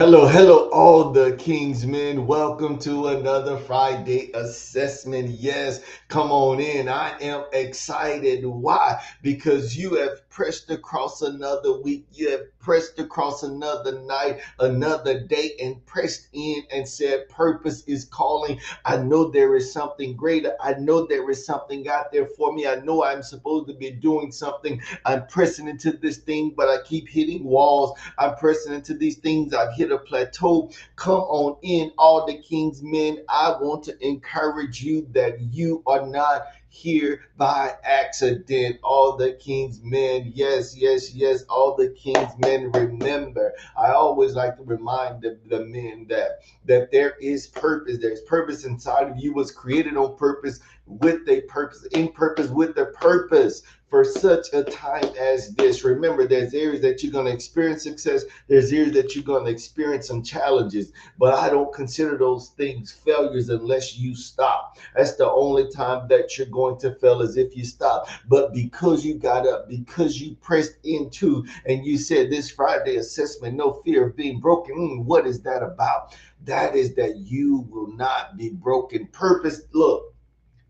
Hello, hello, all the Kingsmen. Welcome to another Friday assessment. Yes, come on in. I am excited. Why? Because you have pressed across another week. You have pressed across another night, another day, and pressed in and said, Purpose is calling. I know there is something greater. I know there is something out there for me. I know I'm supposed to be doing something. I'm pressing into this thing, but I keep hitting walls. I'm pressing into these things. I've hit a plateau. Come on in, all the King's men. I want to encourage you that you are not here by accident. All the King's men, yes, yes, yes, all the King's men. Remember, I always like to remind the men that there is purpose. There's purpose inside of you. Was created on purpose, with a purpose, in purpose, with a purpose for such a time as this. Remember, there's areas that you're going to experience success, there's areas that you're going to experience some challenges, but I don't consider those things failures unless you stop. That's the only time that you're going to fail, is if you stop. But because you got up, because you pressed into, and you said this Friday assessment, no fear of being broken. What is that about? That is that you will not be broken. Purpose, look,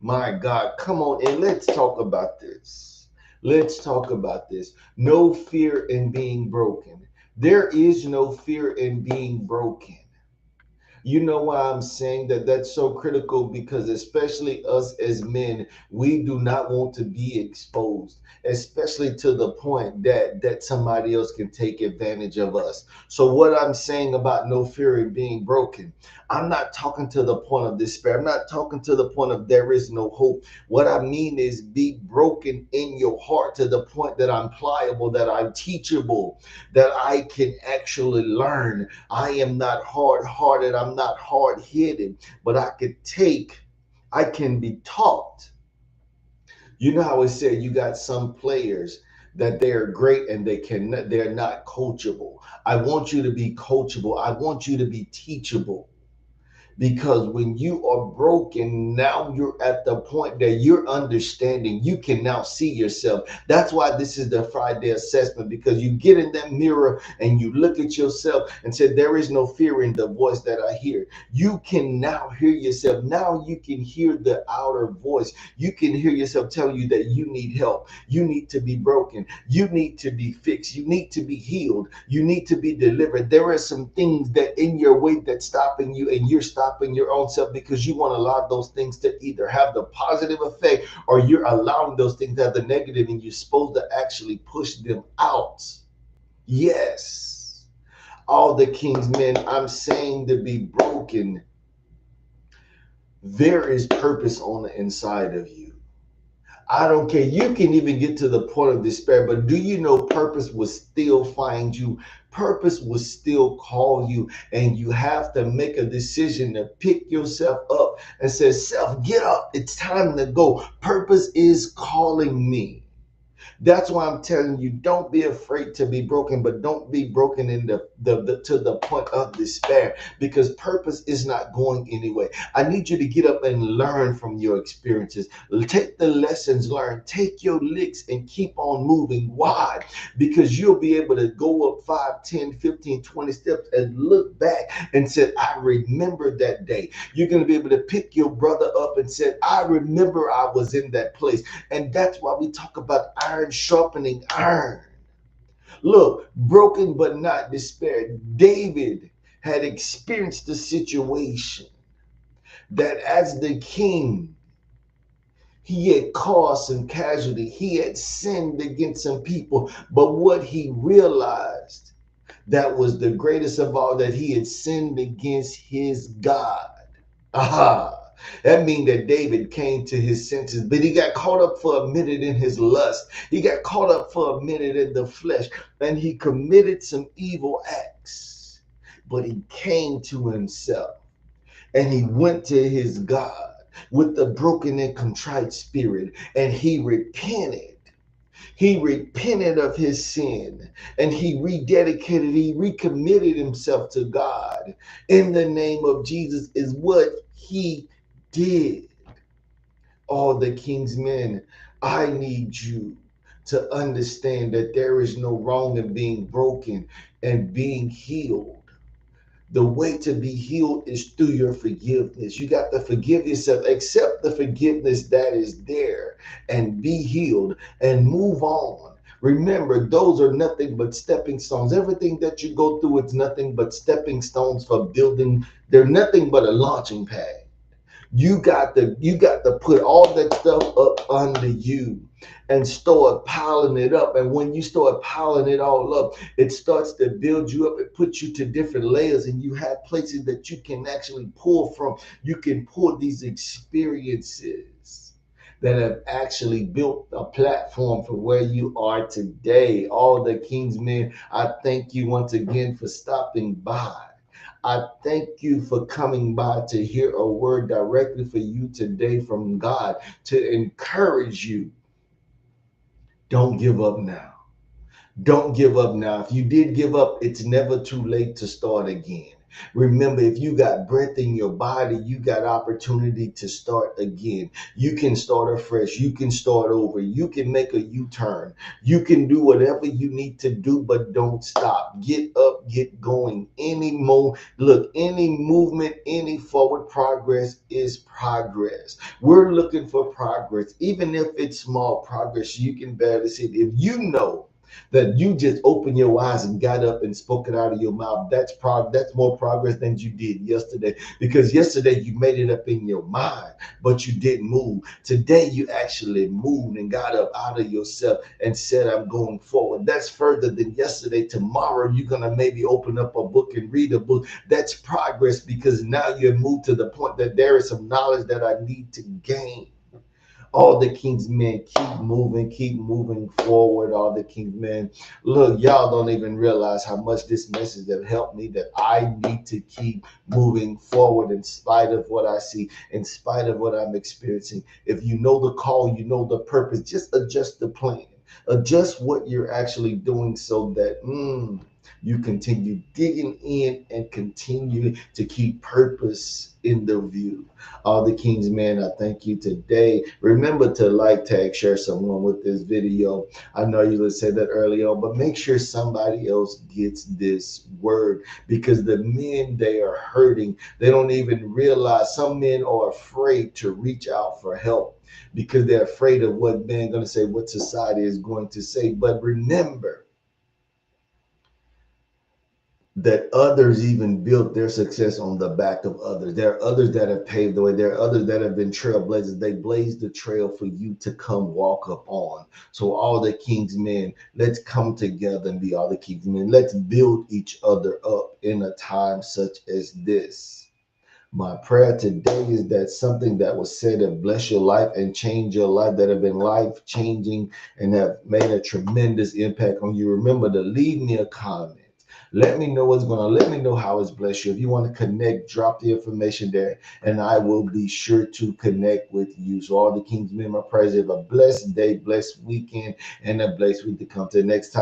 my God, come on and let's talk about this. Let's talk about this. No fear in being broken. There is no fear in being broken. You know why I'm saying that that's so critical? Because especially us as men, we do not want to be exposed, especially to the point that somebody else can take advantage of us. So what I'm saying about no fear in being broken, I'm not talking to the point of despair. I'm not talking to the point of there is no hope. What I mean is be broken in your heart to the point that I'm pliable, that I'm teachable, that I can actually learn. I am not hard hearted. I'm not hard headed, but I can be taught. You know how it said you got some players that they are great and they're not coachable. I want you to be coachable. I want you to be teachable, because when you are broken, now you're at the point that you're understanding. You can now see yourself. That's why this is the Friday assessment, because you get in that mirror and you look at yourself and say, there is no fear in the voice that I hear. You can now hear yourself. Now you can hear the outer voice. You can hear yourself tell you that you need help. You need to be broken. You need to be fixed. You need to be healed. You need to be delivered. There are some things that in your way that's stopping you, and you're stopping your own self because you want to allow those things to either have the positive effect, or you're allowing those things to have the negative, and you're supposed to actually push them out. Yes. All the King's men, I'm saying to be broken. There is purpose on the inside of you. I don't care. You can even get to the point of despair, but do you know purpose will still find you? Purpose will still call you, and you have to make a decision to pick yourself up and say, Self, get up. It's time to go. Purpose is calling me. That's why I'm telling you, don't be afraid to be broken, but don't be broken in the to the point of despair, because purpose is not going anywhere. I need you to get up and learn from your experiences. Take the lessons learned, take your licks, and keep on moving. Why? Because you'll be able to go up 5, 10, 15, 20 steps and look back and say, I remember that day. You're going to be able to pick your brother up and say, I remember I was in that place. And that's why we talk about iron sharpening iron. Look, broken but not despaired. David had experienced the situation that as the king, he had caused some casualty. He had sinned against some people. But what he realized, that was the greatest of all, that he had sinned against his God. Aha. That means that David came to his senses, but he got caught up for a minute in his lust. He got caught up for a minute in the flesh, and he committed some evil acts. But he came to himself, and he went to his God with a broken and contrite spirit, and he repented. He repented of his sin, and he rededicated, he recommitted himself to God in the name of Jesus, is what he did. All the King's men, I need you to understand that there is no wrong in being broken and being healed. The way to be healed is through your forgiveness. You got to forgive yourself, accept the forgiveness that is there, and be healed and move on. Remember, those are nothing but stepping stones. Everything that you go through, it's nothing but stepping stones for building. They're nothing but a launching pad. You got to put all that stuff up under you and start piling it up. And when you start piling it all up, it starts to build you up. It puts you to different layers, and you have places that you can actually pull from. You can pull these experiences that have actually built a platform for where you are today. All the King's men, I thank you once again for stopping by. I thank you for coming by to hear a word directly for you today from God to encourage you. Don't give up now. Don't give up now. If you did give up, it's never too late to start again. Remember, if you got breath in your body, you got opportunity to start again. You can start afresh. You can start over. You can make a U-turn. You can do whatever you need to do, but don't stop. Get up, get going. Any movement, any forward progress is progress. We're looking for progress. Even if it's small progress, you can barely see it. If you know that you just opened your eyes and got up and spoke it out of your mouth, that's more progress than you did yesterday, because yesterday you made it up in your mind but you didn't move. Today you actually moved and got up out of yourself and said, I'm going forward. That's further than yesterday. Tomorrow you're going to maybe open up a book and read a book. That's progress, because now you've moved to the point that there is some knowledge that I need to gain. All the King's men, keep moving forward. All the King's men, look, y'all don't even realize how much this message have helped me, that I need to keep moving forward in spite of what I see, in spite of what I'm experiencing. If you know the call, you know the purpose, just adjust the plan. Adjust what you're actually doing so that you continue digging in and continue to keep purpose in the view. All the King's men, I thank you today. Remember to like, tag, share someone with this video. I know you would say that early on, but make sure somebody else gets this word, because the men, they are hurting. They don't even realize. Some men are afraid to reach out for help because they're afraid of what men going to say, what society is going to say. But remember that others even built their success on the back of others. There are others that have paved the way. There are others that have been trailblazers. They blazed the trail for you to come walk up on. So all the King's men, let's come together and be all the King's men. Let's build each other up in a time such as this. My prayer today is that something that was said that bless your life and change your life, that have been life changing and have made a tremendous impact on you. Remember to leave me a comment. Let me know what's going on. Let me know how it's blessed you. If you want to connect, drop the information there, and I will be sure to connect with you. So all the King's men, my prayers, have a blessed day, blessed weekend, and a blessed week to come. To the next time.